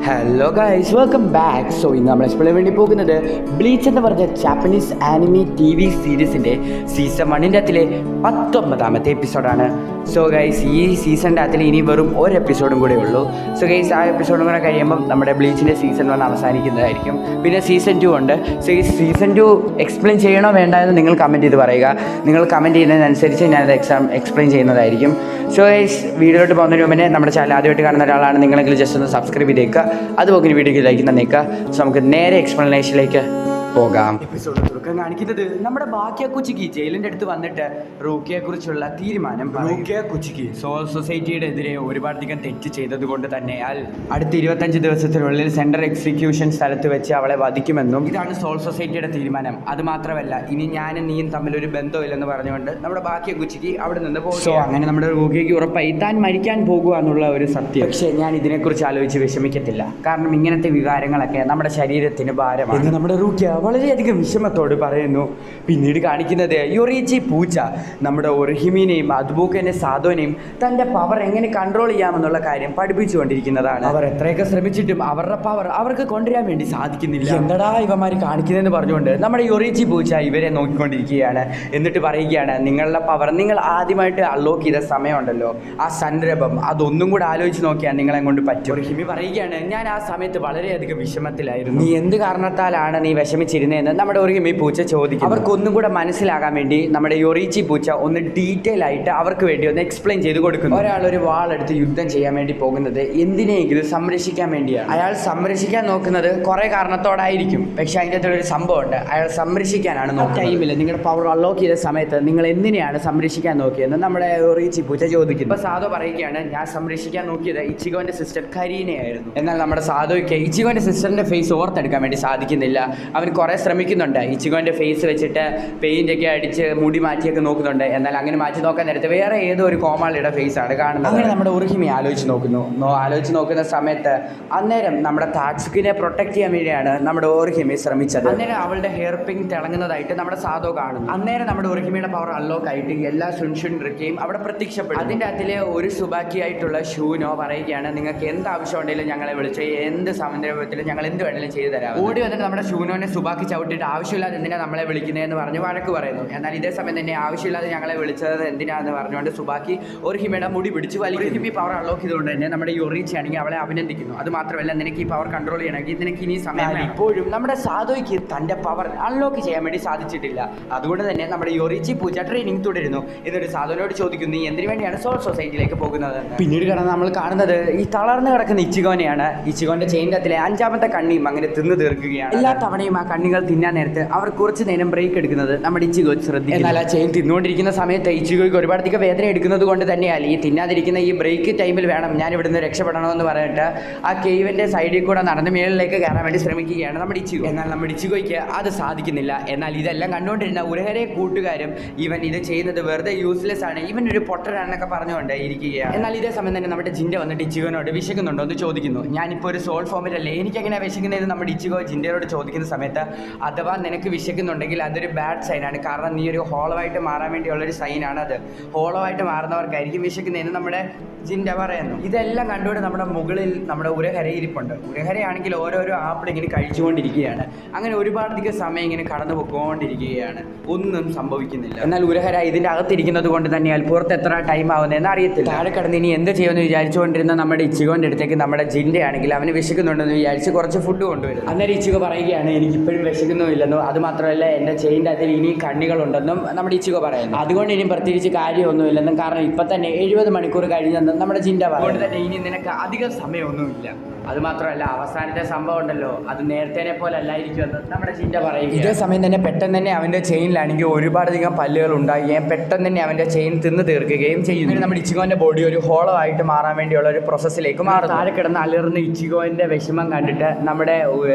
Hello guys, welcome back. So ഇന്ന് നമ്മൾ explain വേണ്ടി പോകുന്നത് ബ്ലീച്ച് എന്ന് പറഞ്ഞ ജാപ്പനീസ് ആനിമി TV സീരീസിൻ്റെ സീസൺ 1-ൻ്റെ അകത്തിലെ 19ാമത്തെ എപ്പിസോഡാണ്. സോ ഗൈസ്, ഈ സീസണിൻ്റെ അകത്തിൽ ഇനി വെറും ഒരു എപ്പിസോഡും കൂടെ ഉള്ളൂ. സോ ഗൈസ്, ആ എപ്പിസോഡും കൂടെ കഴിയുമ്പം നമ്മുടെ ബ്ലീച്ചിൻ്റെ സീസൺ 1 അവസാനിക്കുന്നതായിരിക്കും. പിന്നെ സീസൺ 2 ഉണ്ട്. സോ ഈ സീസൺ 2 എക്സ്പ്ലെയിൻ ചെയ്യണോ വേണ്ട എന്ന് നിങ്ങൾ കമൻറ്റ് ചെയ്ത് പറയുക. നിങ്ങൾ കമൻറ്റ് ചെയ്യുന്നതിനനുസരിച്ച് ഞാനത് എക്സ്പ്ലെയിൻ ചെയ്യുന്നതായിരിക്കും. സോ ഗൈസ്, വീഡിയോയിലോട്ട് പോകുന്നതിന് മുമ്പേ നമ്മുടെ ചാനൽ ആദ്യമായിട്ട് കാണുന്ന ഒരാളാണ് നിങ്ങളെങ്കിൽ ജസ്റ്റ് ഒന്ന് സബ്സ്ക്രൈബ് ചെയ്തേക്കുക. അതുപോലെ വീഡിയോയ്ക്ക് ലൈക്ക് തന്നേക്കുക. സോ നമുക്ക് നേരെ എക്സ്പ്ലനേഷനിലേക്ക് പോകാം. എപ്പിസോഡ് തുടക്കം കാണിക്കുന്നത് നമ്മുടെ ബാക്കിയ കുച്ചിക്ക് ജയിലിൻ്റെ അടുത്ത് വന്നിട്ട് റൂക്കിയെ കുറിച്ചുള്ള തീരുമാനം. റൂക്കിയ കുച്ചിക്ക് സോൾ സൊസൈറ്റിയുടെ എതിരെ ഒരുപാടധികം തെറ്റ് ചെയ്തത് കൊണ്ട് തന്നെ അടുത്ത 25 ദിവസത്തിനുള്ളിൽ സെൻട്രൽ എക്സിക്യൂഷൻ സ്ഥലത്ത് വെച്ച് അവളെ വധിക്കുമെന്നും ഇതാണ് സോൾ സൊസൈറ്റിയുടെ തീരുമാനം. അത് മാത്രമല്ല, ഇനി ഞാനും നീയും തമ്മിൽ ഒരു ബന്ധമില്ലെന്ന് പറഞ്ഞുകൊണ്ട് നമ്മുടെ ബാക്കിയ കുച്ചിക്ക് അവിടെ നിന്ന് പോകും. സോ അങ്ങനെ നമ്മുടെ റൂക്കിയയ്ക്ക് ഉറപ്പായി താൻ മരിക്കാൻ പോകുക എന്നുള്ള ഒരു സത്യം. പക്ഷേ ഞാൻ ഇതിനെക്കുറിച്ച് ആലോചിച്ച് വിഷമിക്കത്തില്ല. കാരണം ഇങ്ങനത്തെ വികാരങ്ങളൊക്കെ നമ്മുടെ ശരീരത്തിന് ഭാരമാണ്. നമ്മുടെ റൂക്കിയ വളരെയധികം വിഷമത്തോട് പറയുന്നു. പിന്നീട് കാണിക്കുന്നത് യൊറിയിച്ചി പൂച്ച നമ്മുടെ ഒറിഹിമിനെയും അതുപോലെ തന്നെ സാധോനെയും തൻ്റെ പവർ എങ്ങനെ കൺട്രോൾ ചെയ്യാമെന്നുള്ള കാര്യം പഠിപ്പിച്ചുകൊണ്ടിരിക്കുന്നതാണ്. അവർ എത്രയൊക്കെ ശ്രമിച്ചിട്ടും അവരുടെ പവർ അവർക്ക് കൊണ്ടുവരാൻ വേണ്ടി സാധിക്കുന്നില്ല. എന്തടാ ഇവന്മാർ കാണിക്കുന്നതെന്ന് പറഞ്ഞുകൊണ്ട് നമ്മുടെ യൊറിയിച്ചി പൂച്ച ഇവരെ നോക്കിക്കൊണ്ടിരിക്കുകയാണ്. എന്നിട്ട് പറയുകയാണ്, നിങ്ങളുടെ പവർ നിങ്ങൾ ആദ്യമായിട്ട് അൺലോക്ക് ചെയ്ത സമയമുണ്ടല്ലോ, ആ സംരംഭം അതൊന്നും കൂടെ ആലോചിച്ച് നോക്കിയാൽ നിങ്ങളെ കൊണ്ട് പറ്റും. ഒറിഹിമി പറയുകയാണ്, ഞാൻ ആ സമയത്ത് വളരെയധികം വിഷമത്തിലായിരുന്നു. നീ എന്ത് കാരണത്താലാണ് നീ വിഷമിച്ചിരുന്നതെന്ന് നമ്മുടെ ഒറിഹിമി പൂച്ച ചോദിക്കും. അവർക്കൊന്നും കൂടെ മനസ്സിലാകാൻ വേണ്ടി നമ്മുടെ യൊറിയിച്ചി പൂച്ച ഒന്ന് ഡീറ്റെയിൽ ആയിട്ട് അവർക്ക് വേണ്ടി ഒന്ന് എക്സ്പ്ലെയിൻ ചെയ്ത് കൊടുക്കുന്നു. ഒരാൾ ഒരു വാളെടുത്ത് യുദ്ധം ചെയ്യാൻ വേണ്ടി പോകുന്നത് എന്തിനെങ്കിലും സംരക്ഷിക്കാൻ വേണ്ടിയാണ്. അയാൾ സംരക്ഷിക്കാൻ നോക്കുന്നത് കുറെ കാരണത്തോടായിരിക്കും. പക്ഷെ അതിൻ്റെ അകത്തൊരു സംഭവമുണ്ട്, അയാൾ സംരക്ഷിക്കാനാണ് നോക്കുന്നത്. ടൈമിൽ നിങ്ങളുടെ പവർ അൺലോക്ക് ചെയ്ത സമയത്ത് നിങ്ങൾ എന്തിനെയാണ് സംരക്ഷിക്കാൻ നോക്കിയതെന്ന് നമ്മുടെ യൊറിയിച്ചി പൂച്ച ചോദിക്കുന്നു. അപ്പോൾ സാധോ പറയുകയാണ്, ഞാൻ സംരക്ഷിക്കാൻ നോക്കിയത് ഇച്ചിഗോന്റെ സിസ്റ്റർ കരീനയായിരുന്നു. എന്നാൽ നമ്മുടെ സാധോയ്ക്ക് ഇച്ചിഗോന്റെ സിസ്റ്ററിന്റെ ഫേസ് ഓർത്തെടുക്കാൻ വേണ്ടി സാധിക്കുന്നില്ല. അവൻ കുറേ ശ്രമിക്കുന്നുണ്ട്, ഇച്ചിഗോന്റെ ഫേസ് വെച്ചിട്ട് പെയിന്റ് ഒക്കെ അടിച്ച് മുടി മാറ്റിയൊക്കെ നോക്കുന്നുണ്ട്. എന്നാൽ അങ്ങനെ മാറ്റി നോക്കാൻ നേരത്തെ വേറെ ഏതോ ഒരു കോമാളിയുടെ ഫേസ് ആണ് കാണുന്നത്. അങ്ങനെ നമ്മുടെ ഒറിഹിമി ആലോചിച്ച് നോക്കുന്ന സമയത്ത് അന്നേരം നമ്മുടെ താറ്റ്സുക്കിനെ പ്രൊട്ടക്ട് ചെയ്യാൻ വേണ്ടിയാണ് നമ്മുടെ ഒറിഹിമി ശ്രമിച്ചത്. അന്നേരം അവളുടെ ഹെയർ പിങ്ക് തിളങ്ങുന്നതായിട്ട് നമ്മുടെ സാധോ കാണുന്നു. അന്നേരം നമ്മുടെ ഒറിഹിമിയുടെ പവർ അൺലോക്ക് ആയിട്ട് എല്ലാ ഷുൻഷുൻറിക്കയും അവിടെ പ്രത്യക്ഷപ്പെടും. അതിൻ്റെ അതിലെ ഒരു സുബാക്കി ആയിട്ടുള്ള ഷൂനോ പറയുകയാണ്, നിങ്ങൾക്ക് എന്ത് ആവശ്യം ഉണ്ടെങ്കിലും ഞങ്ങളെ വിളിച്ച് എന്ത് സന്ദർഭത്തിലും ഞങ്ങൾ എന്ത് വേണമെങ്കിലും ചെയ്തു തരാം. ഓടി വന്നിട്ട് നമ്മുടെ ഷൂനോനെ സുബാക്കി ചവിട്ടിട്ട് ആവശ്യമില്ലാതെ എന്തിനാണ് നമ്മളെ വിളിക്കുന്നതെന്ന് പറഞ്ഞ് വഴക്ക് പറയുന്നു. എന്നാൽ ഇതേ സമയം തന്നെ ആവശ്യമില്ലാതെ ഞങ്ങളെ വിളിച്ചത് എന്തിനാന്ന് പറഞ്ഞുകൊണ്ട് സുബാക്കി ഒറിഹിമിയുടെ മുടി പിടിച്ച് വലിക്കും. ഈ പവർ അൺലോക്ക് ചെയ്തുകൊണ്ട് തന്നെ നമ്മുടെ യൊറിയിച്ചി ആണെങ്കിൽ അവളെ അഭിനന്ദിക്കുന്നു. അത് മാത്രമല്ല, നിനക്ക് ഈ പവർ കൺട്രോൾ ചെയ്യണമെങ്കിൽ നിനക്ക് ഇനി സമയം. ഇപ്പോഴും നമ്മുടെ സാധോയ്ക്ക് തൻ്റെ പവർ അൺലോക്ക് ചെയ്യാൻ വേണ്ടി സാധിച്ചിട്ടില്ല. അതുകൊണ്ട് തന്നെ നമ്മുടെ യൊറിയിച്ചി പൂച്ച ട്രെയിനിങ് തുടരുന്നു. എന്നിട്ട് സാധോനോട് ചോദിക്കുന്നു, നീ എന്തിനു വേണ്ടിയാണ് സോൾ സൊസൈറ്റിയിലേക്ക് പോകുന്നത്? പിന്നീട് നമ്മൾ കാണുന്നത് ഈ തളർന്നു കിടക്കുന്ന ഇച്ചിഗോനെയാണ്. ഇച്ചിഗോന്റെ ചെയിൻ്റെ 5ാമത്തെ കണ്ണിയും അങ്ങനെ തിന്നു തീർക്കുകയാണ്. എല്ലാ തവണയും ആ കണ്ണികൾ തിന്നാൻ നേരത്ത് അവർ കുറച്ച് നേരം ബ്രേക്ക് എടുക്കുന്നത് നമ്മുടെ ഇച്ചിഗോ ശ്രദ്ധിക്കും. എന്നാൽ ആ ചെയിൻ തിന്നുകൊണ്ടിരിക്കുന്ന സമയത്ത് ഇച്ചിഗോയ്ക്ക് ഒരുപാടധികം വേദന എടുക്കുന്നത് കൊണ്ട് തന്നെയാണ് ഈ തിന്നാതിരിക്കുന്ന ഈ ബ്രേക്ക് ടൈമിൽ വേണം ഞാൻ ഇവിടുന്ന് രക്ഷപ്പെടണമെന്ന് പറഞ്ഞിട്ട് ആ കേവിൻ്റെ സൈഡിൽ കൂടെ നടന്ന് മേളിലേക്ക് കയറാൻ വേണ്ടി ശ്രമിക്കുകയാണ് നമ്മുടെ ഇച്ചിഗോ. എന്നാൽ നമ്മുടെ ഇച്ചിഗോയ്ക്ക് അത് സാധിക്കുന്നില്ല. എന്നാൽ ഇതെല്ലാം കണ്ടുകൊണ്ടിരുന്ന ഉരഹരെ കൂട്ടുകാരും ഇവൻ ഇത് ചെയ്യുന്നത് വെറുതെ യൂസ്ലെസ് ആണ്, ഇവൻ ഒരു പൊട്ടനാണെന്നൊക്കെ പറഞ്ഞുകൊണ്ട് ഇരിക്കുകയാണ്. എന്നാൽ ഇതേ സമയം തന്നെ നമ്മുടെ ജിൻഡ വന്നിട്ട് ഇച്ചിഗോനോട് വിശക്കുന്നുണ്ടോ എന്ന് ചോദിക്കുന്നു. ഞാനിപ്പോൾ ഒരു സോൾ ഫോമിലല്ലേ, എനിക്കെങ്ങനെ വിശക്കുന്നതെന്ന് നമ്മുടെ ഇച്ചിഗോ ജിൻഡയോട് ചോദിക്കുന്ന സമയത്ത്, അഥവാ നിനക്ക് വിശക്കുന്നുണ്ടെങ്കിൽ അതൊരു ബാഡ് സൈനാണ്. കാരണം നീ ഒരു ഹോളോ ആയിട്ട് മാറാൻ വേണ്ടിയുള്ളൊരു സൈനാണ് അത്. ഹോളോ ആയിട്ട് മാറുന്നവർക്കായിരിക്കും വിശക്കുന്നതെന്ന് നമ്മുടെ ജിൻഡ പറയുന്നു. ഇതെല്ലാം കണ്ടുകൊണ്ട് നമ്മുടെ മുകളിൽ നമ്മുടെ ഉരഹര ഇരിപ്പുണ്ട്. ഉരഹരയാണെങ്കിൽ ഓരോരോ ആപ്പിൾ ഇങ്ങനെ കഴിച്ചുകൊണ്ടിരിക്കുകയാണ്. അങ്ങനെ ഒരുപാടധികം സമയം ഇങ്ങനെ കടന്നു പോയിക്കൊണ്ടിരിക്കുകയാണ്, ഒന്നും സംഭവിക്കുന്നില്ല. എന്നാൽ ഉരഹര ഇതിൻ്റെ അകത്തിരിക്കുന്നത് കൊണ്ട് തന്നെ പുറത്ത് എത്ര ടൈം ആവുന്നതെന്ന് അറിയത്തില്ല. താഴെ കടന്ന് ഇനി എന്ത് ചെയ്യുമെന്ന് വിചാരിച്ചുകൊണ്ടിരുന്ന നമ്മുടെ ഇച്ചിഗോൻ്റെ അടുത്തേക്ക് നമ്മുടെ ജിൻഡയാണെങ്കിൽ അവന് വിശക്കുന്നുണ്ടെന്ന് വിചാരിച്ച് കുറച്ച് ഫുഡ് കൊണ്ടുവരും. അന്നേരം ഇച്ചിഗോ പറയുകയാണ്, എനിക്കിപ്പോഴും വിശക്കുന്നുമില്ലെന്നും അതുമാത്രമല്ല എൻ്റെ ചെയിൻ്റെ അതിൽ ഇനി കണ്ണികളുണ്ടെന്നും നമ്മുടെ ഇച്ചിഗോ പറയുന്നു. അതുകൊണ്ട് ഇനി പ്രത്യേകിച്ച് കാര്യമൊന്നുമില്ലെന്നും, കാരണം ഇപ്പം തന്നെ 70 മണിക്കൂർ കഴിഞ്ഞെന്നും നമ്മുടെ ജിൻഡ പറയും. അതുകൊണ്ട് തന്നെ ഇനി നിനക്ക് അധികം സമയമൊന്നുമില്ല. അതുമാത്രമല്ല, അവസാനത്തെ സംഭവം ഉണ്ടല്ലോ, അത് നേരത്തേനെ പോലെ അല്ലായിരിക്കുമെന്ന് നമ്മുടെ ജിൻഡ പറയും. ഇതേ സമയം തന്നെ പെട്ടെന്ന് തന്നെ അവൻ്റെ ചെയിനിലാണെങ്കിൽ ഒരുപാടധികം പല്ലുകൾ ഉണ്ടാകുകയും പെട്ടെന്ന് തന്നെ അവൻ്റെ ചെയിൻ തിന്ന് തീർക്കുകയും ചെയ്യുന്നു. നമ്മുടെ ഇച്ചിഗോൻ്റെ ബോഡി ഒരു ഹോളോ ആയിട്ട് മാറാൻ വേണ്ടിയുള്ള ഒരു പ്രോസസ്സിലേക്ക് മാറും. താഴെ കിടന്ന് അലർന്ന് ഇച്ചിഗോൻ്റെ വിഷമം കണ്ടിട്ട് നമ്മുടെ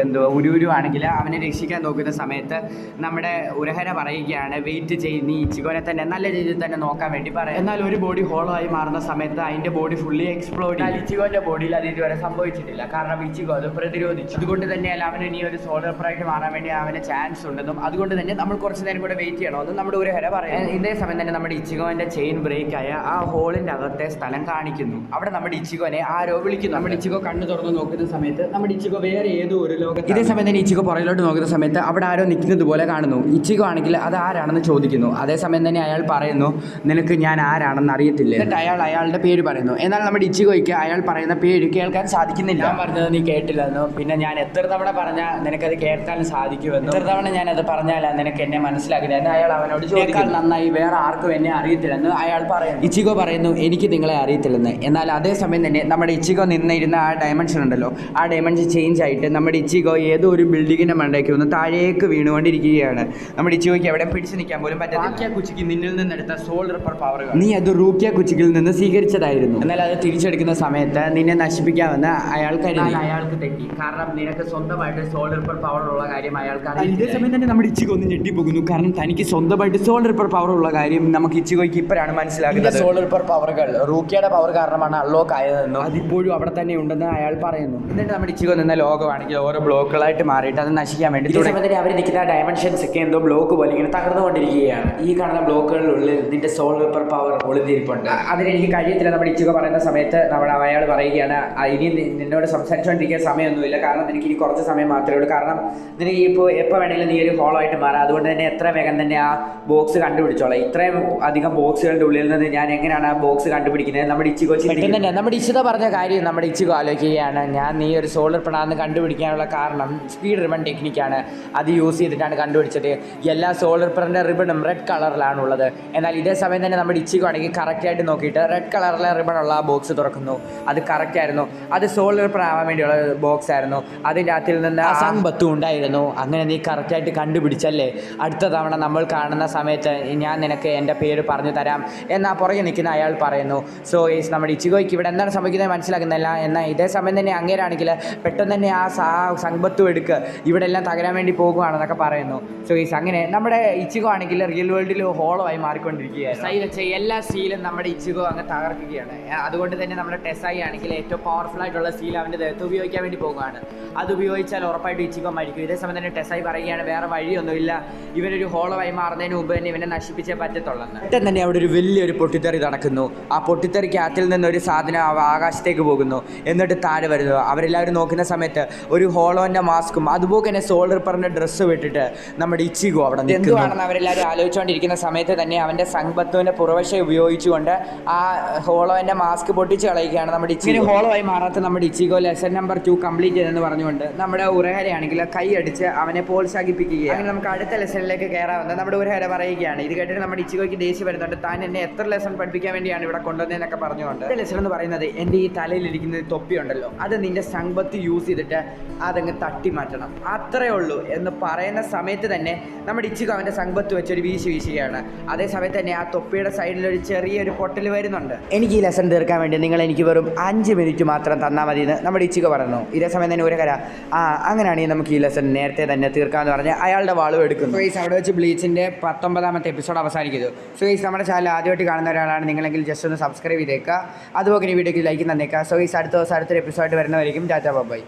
ഉരു ആണെങ്കിൽ അവനെ രക്ഷിക്കാൻ നോക്കുന്ന സമയത്ത് നമ്മുടെ ഉരഹര പറയുകയാണ്, വെയിറ്റ് ചെയ്ത് നീ ഇച്ചിഗോനെ തന്നെ നല്ല രീതിയിൽ തന്നെ നോക്കാൻ വേണ്ടി പറയാം. എന്നാൽ ഒരു ബോഡി ഹോളോ ആയി മാറുന്ന സമയത്ത് അതിൻ്റെ ബോഡി ഫുള്ളി എക്സ്പ്ലോഡ് ചെയ്യും. ഇച്ചിഗോൻ്റെ ബോഡിയിൽ അത് ഇതുവരെ സംഭവിച്ചിട്ടില്ല. കാരണം ഇച്ചിഗോ അത് പ്രതിരോധിച്ചു. അതുകൊണ്ട് തന്നെയല്ല അവന് ഇനി ഒരു സോൾജർപ്പറായിട്ട് മാറാൻ വേണ്ടി അവന് ചാൻസ് ഉണ്ടെന്നും അതുകൊണ്ട് തന്നെ നമ്മൾ കുറച്ച് നേരം കൂടെ വെയിറ്റ് ചെയ്യണമെന്നും നമ്മുടെ ഉരഹര പറയാം. ഇതേ സമയം തന്നെ നമ്മുടെ ഇച്ചിഗോന്റെ ചെയിൻ ബ്രേക്ക് ആയ ആ ഹോളിന്റെ അകത്തെ സ്ഥലം കാണിക്കുന്നു. അവിടെ നമ്മുടെ ഇച്ചിഗോനെ ആരോ വിളിക്കുന്നു. നമ്മുടെ ഇച്ചിഗോ കണ്ണു തുറന്ന് നോക്കുന്ന സമയത്ത് നമ്മുടെ ഇച്ചിഗോ വേറെ ഏതോ ഒരു ലോകത്ത്. ഇതേ സമയം തന്നെ ഇച്ചിഗോ പുറകിലോട്ട് നോക്കുന്ന സമയത്ത് അവിടെ ആരോ നിൽക്കുന്നത് പോലെ കാണുന്നു. ഇച്ചിഗോ ആണെങ്കിൽ അത് ആരാണെന്ന് ചോദിക്കുന്നു. അതേസമയം തന്നെ അയാൾ പറയുന്നു, നിനക്ക് ഞാൻ ആരാണെന്ന് അറിയത്തില്ല. എന്നിട്ട് അയാളുടെ പേര് പറയുന്നു. എന്നാൽ നമ്മുടെ ഇച്ചിഗോയ്ക്ക് അയാൾ പറയുന്ന പേര് കേൾക്കാൻ സാധിക്കുന്നില്ല. ഞാൻ പറഞ്ഞത് നീ കേട്ടില്ലെന്നോ, പിന്നെ ഞാൻ എത്ര തവണ പറഞ്ഞാൽ നിനക്കത് കേൾക്കാൻ സാധിക്കുമെന്നോ, എത്ര തവണ ഞാനത് പറഞ്ഞാൽ നിനക്ക് എന്നെ മനസ്സിലാക്കില്ല എന്ന് അയാൾ അവനോട് ചോദിക്കാൻ നന്നായി വേറെ ആർക്കും എന്നെ അറിയത്തില്ലെന്ന് അയാൾ പറയുന്നു. ഇച്ചിഗോ പറയുന്നു, എനിക്ക് നിങ്ങളെ അറിയത്തില്ലെന്ന്. എന്നാൽ അതേസമയം തന്നെ നമ്മുടെ ഇച്ചിഗോ നിന്നിരുന്ന ആ ഡയമെൻഷൻ ഉണ്ടല്ലോ, ആ ഡയമെൻഷൻ ചേഞ്ച് ആയിട്ട് നമ്മുടെ ഇച്ചിഗോ ഏതോ ഒരു ബിൽഡിങ്ങിന്റെ മണ്ടയ്ക്ക് ഒന്ന് താഴേക്ക് വീണുകൊണ്ടിരിക്കുകയാണ്. നമ്മുടെ ഇച്ചിഗോയ്ക്ക് എവിടെ പിടിച്ചു നിൽക്കാൻ പോലും പറ്റില്ല. കുച്ചിക്ക് നിന്നിൽ നിന്നെടുത്ത സോൾ റിപ്പർ പവറുകൾ നീ അത് റൂക്കിയ കുച്ചിക്കിൽ നിന്ന് സ്വീകരിച്ചതായിരുന്നു. എന്നാൽ അത് തിരിച്ചെടുക്കുന്ന സമയത്ത് നിന്നെ നശിപ്പിക്കാമെന്ന് അയാൾ കരുതി. അയാൾക്ക് തെറ്റി. കാരണം നിനക്ക് സ്വന്തമായിട്ട് സോൾ റിപ്പർ പവർ ഉള്ള കാര്യം അയാൾക്ക് അറിയില്ല. ഇതേ സമയം തന്നെ നമ്മുടെ ഇച്ചിഗോ ഒന്ന് ഞെട്ടിപ്പോകുന്നു. കാരണം തനിക്ക് സ്വന്തമായിട്ട് സോൾ റിപ്പർ പവർ ഉള്ള കാര്യം നമുക്ക് ഇച്ചിഗോയ്ക്ക് ഇപ്പോഴാണ് മനസ്സിലാക്കുന്നത്. സോൾ റിപ്പർ പവറുകൾ റൂക്കിയുടെ പവർ കാരണമാണ് അൺലോക്ക് ആയതെന്നും അതിപ്പോഴും അവിടെ തന്നെ ഉണ്ടെന്ന് അയാൾ പറയുന്നു. എന്നിട്ട് നമ്മുടെ ഇച്ചിഗോ നിന്ന ലോകമാണെങ്കിൽ ഓരോ ബ്ലോക്കുകളായിട്ട് മാറിയിട്ട് അത് നശിക്കാൻ വേണ്ടി അവർ നിൽക്കുന്ന ഡയമെൻഷൻസ് ഒക്കെ എന്തോ ബ്ലോക്ക് പോലെ ഇങ്ങനെ തകർന്നുകൊണ്ടിരിക്കുകയാണ്. ഈ കാണുന്ന ബ്ലോക്കുകളിലുള്ളിൽ നിന്റെ സോൾ റിപ്പർ പവർ ഒളിഞ്ഞിരിപ്പുണ്ട്. അതിനെനിക്ക് കഴിയത്തില്ല നമ്മുടെ ഇച്ചിഗോ പറയുന്ന സമയത്ത് അയാൾ പറയുകയാണ്, ഇനി നിന്നോട് സംസാരിച്ചുകൊണ്ടിരിക്കാൻ സമയമൊന്നുമില്ല. കാരണം എനിക്ക് ഇനി കുറച്ച് സമയം മാത്രമേ ഉള്ളൂ. കാരണം നിനക്ക് ഇപ്പോൾ എപ്പോൾ വേണമെങ്കിലും നീ ഒരു ഹോളോ ആയിട്ട് മാറാം. അതുകൊണ്ട് തന്നെ എത്ര വേഗം തന്നെ ആ ബോക്സ് കണ്ടുപിടിച്ചോളാം. ഇത്രയും അധികം ബോക്സുകളുടെ ഉള്ളിൽ നിന്ന് ഞാൻ എങ്ങനെയാണ് ആ ബോക്സ് കണ്ടുപിടിക്കുന്നത്? നമ്മുടെ ഇച്ചിഗോ തന്നെ നമ്മുടെ ഇച്ചിത പറഞ്ഞ കാര്യം നമ്മുടെ ഇച്ചിഗോ ആലോചിക്കുകയാണ്. ഞാൻ നീ ഒരു സോളർ പ്രണാന്ന് കണ്ടുപിടിക്കാനുള്ള കാരണം സ്പീഡ് റിബൺ ടെക്നിക്കാണ്. അത് യൂസ് ചെയ്തിട്ടാണ് കണ്ടുപിടിച്ചത്. എല്ലാ സോളർ പ്രണ റിബണും റെഡ് കളറിലാണുള്ളത്. എന്നാൽ ഇതേ സമയം തന്നെ നമ്മുടെ ഇച്ചിഗോ ആണെങ്കിൽ കറക്റ്റായിട്ട് നോക്കിയിട്ട് റെഡ് കളറിലെ റിബണുള്ള ആ ബോക്സ് തുറക്കുന്നു. അത് കറക്റ്റായിരുന്നു. അത് സോളർ പ്രണ ആവാൻ വേണ്ടിയുള്ള ബോക്സ് ആയിരുന്നു. അതിൻ്റെ അകത്തിൽ നിന്ന് അസംബത്തും ഉണ്ടായിരുന്നു. അങ്ങനെ നീ കറക്റ്റായിട്ട് കണ്ടുപിടിച്ചല്ലേ? അടുത്ത തവണ നമ്മൾ കാണുന്ന സമയത്ത് ഞാൻ നിനക്ക് എൻ്റെ പേര് പറഞ്ഞു തരാം എന്നാ പുറകെ നിൽക്കുന്ന അയാൾ പറയുന്നു. സോ ഈസ് നമ്മുടെ ഇച്ചിഗോയ്ക്ക് ഇവിടെ എന്താണ് സംഭവിക്കുന്നത് മനസ്സിലാക്കുന്നില്ല. എന്നാൽ ഇതേ സമയം തന്നെ അങ്ങേരാണെങ്കിൽ പെട്ടെന്ന് തന്നെ ആ സമ്പത്തും എടുക്കുക ഇവിടെ എല്ലാം തകരാൻ വേണ്ടി പോകുകയാണെന്നൊക്കെ പറയുന്നു. സോ ഈസ് അങ്ങനെ നമ്മുടെ ഇച്ചിഗോ ആണെങ്കിൽ റിയൽ വേൾഡിൽ ഹോളോ ആയി മാറിക്കൊണ്ടിരിക്കുകയാണ്. സൈ വെച്ച എല്ലാ സീലും നമ്മുടെ ഇച്ചിഗോ അങ്ങ് തകർക്കുകയാണ്. അതുകൊണ്ട് തന്നെ നമ്മുടെ ടെസായി ആണെങ്കിൽ ഏറ്റവും പവർഫുൾ ആയിട്ടുള്ള സീൽ അവൻ്റെ ദേഹത്ത് ഉപയോഗിക്കാൻ വേണ്ടി പോകുകയാണ്. അത് ഉപയോഗിച്ചാൽ ഉറപ്പായിട്ട് ഇച്ചിഗോ മരിക്കും. ഇതേ സമയം തന്നെ ടെസായി പറയുകയാണ്, വേറെ വഴിയൊന്നുമില്ല, ഇവനൊരു ഹോളോ ആയി മാറുന്നതിന് മുമ്പ് തന്നെ ഇവനെ നശിപ്പിച്ചേ പറ്റത്തുള്ളെന്ന്. പെട്ടെന്ന് തന്നെ അവിടെ ഒരു വലിയൊരു പൊട്ടിത്തെറി നടക്കുന്നു. ആ പൊട്ടിത്തെറിക്കകത്തിൽ നിന്നൊരു സാധനം ആകാശത്തേക്ക് പോകുന്നു, എന്നിട്ട് താഴെ വരുന്നു. അവരെല്ലാവരും നോക്കുന്ന സമയത്ത് ഒരു ഹോളോൻ്റെ മാസ്കും അതുപോലെ തന്നെ സോൾ റിപ്പറിൻ്റെ ഡ്രസ്സ് വിട്ടിട്ട് നമ്മുടെ ഇച്ചിഗോ അവിടെ എന്തുവാണെന്ന് അവരെല്ലാവരും ആലോചിച്ചുകൊണ്ടിരിക്കുന്ന സമയത്ത് തന്നെ അവൻ്റെ സങ്ബത്തുവിൻ്റെ പുറവശം ഉപയോഗിച്ചുകൊണ്ട് ആ ഹോളോൻ്റെ മാസ്ക് പൊട്ടിച്ച് കളയുകയാണ് നമ്മുടെ ഇച്ചിഗോ. ഹോളോ ആയി മാറാത്ത നമ്മുടെ ഇച്ചിഗോ ലെസൺ നമ്പർ 2 കംപ്ലീറ്റ് ചെയ്തെന്ന് പറഞ്ഞുകൊണ്ട് നമ്മുടെ ഉരഹരയാണെങ്കിൽ കൈ അടിച്ച് അവനെ പ്രോത്സാഹിപ്പിക്കുകയാണ്. അങ്ങനെ നമുക്ക് അടുത്ത ലെസണിലേക്ക് കയറാവുന്നത് നമ്മുടെ ഉരഹര പറയുകയാണ്. ഇത് കേട്ടിട്ട് നമ്മുടെ ഇച്ചിഗോയ്ക്ക് ദേഷ്യം വരുന്നുണ്ട്. താൻ എന്നെ എത്ര ലെസൺ പഠിപ്പിക്കാൻ വേണ്ടിയാണ് ഇവിടെ കൊണ്ടുവന്നതെന്നൊക്കെ പറഞ്ഞുകൊണ്ട്. ലെസൺ എന്ന് പറയുന്നത് എൻ്റെ ഈ തലയിലിരിക്കുന്ന തൊപ്പി ഉണ്ടല്ലോ, അത് നിന്റെ സമ്പത്ത് യൂസ് ചെയ്തിട്ട് അതങ്ങ് തട്ടി മാറ്റണം, അത്രേ ഉള്ളൂ എന്ന് പറയുന്ന സമയത്ത് തന്നെ നമ്മുടെ ഇച്ചിഗോ അവൻ്റെ സമ്പത്ത് വെച്ചൊരു വീശുകയാണ്. അതേ സമയത്ത് തന്നെ ആ തൊപ്പിയുടെ സൈഡിലൊരു ചെറിയൊരു പൊട്ടൽ വരുന്നുണ്ട്. എനിക്ക് ഈ ലെസൺ തീർക്കാൻ വേണ്ടി നിങ്ങൾ എനിക്ക് വെറും 5 മിനിറ്റ് മാത്രം തന്നാൽ മതി എന്ന് നമ്മുടെ ഇച്ചിഗോ പറഞ്ഞു. ഇതേ സമയം തന്നെ ഒരു അങ്ങനെയാണെങ്കിൽ നമുക്ക് ഈ ലെസൺ നേരത്തെ തന്നെ തീർക്കാമെന്ന് പറഞ്ഞ് അയാളുടെ വാളും എടുക്കുന്നു. സോ അവിടെ വെച്ച് ബ്ലീച്ചിൻ്റെ 19ാമത്തെ എപ്പിസോഡ് അവസാനിക്കുന്നു. സോ നമ്മുടെ ചാനൽ ആദ്യമായിട്ട് കാണുന്ന ഒരാളാണ് നിങ്ങളെങ്കിൽ ജസ്റ്റ് ഒന്ന് സബ്സ്ക്രൈബ് ചെയ്തേക്കുക. അതുപോലെ ഈ വീഡിയോക്ക് ലൈക്ക് തന്നേക്കുക. സോ അടുത്ത ദിവസം അടുത്തൊരു എപ്പിസോഡ് വരുന്നവരേക്കും ടാറ്റാ ബൈ.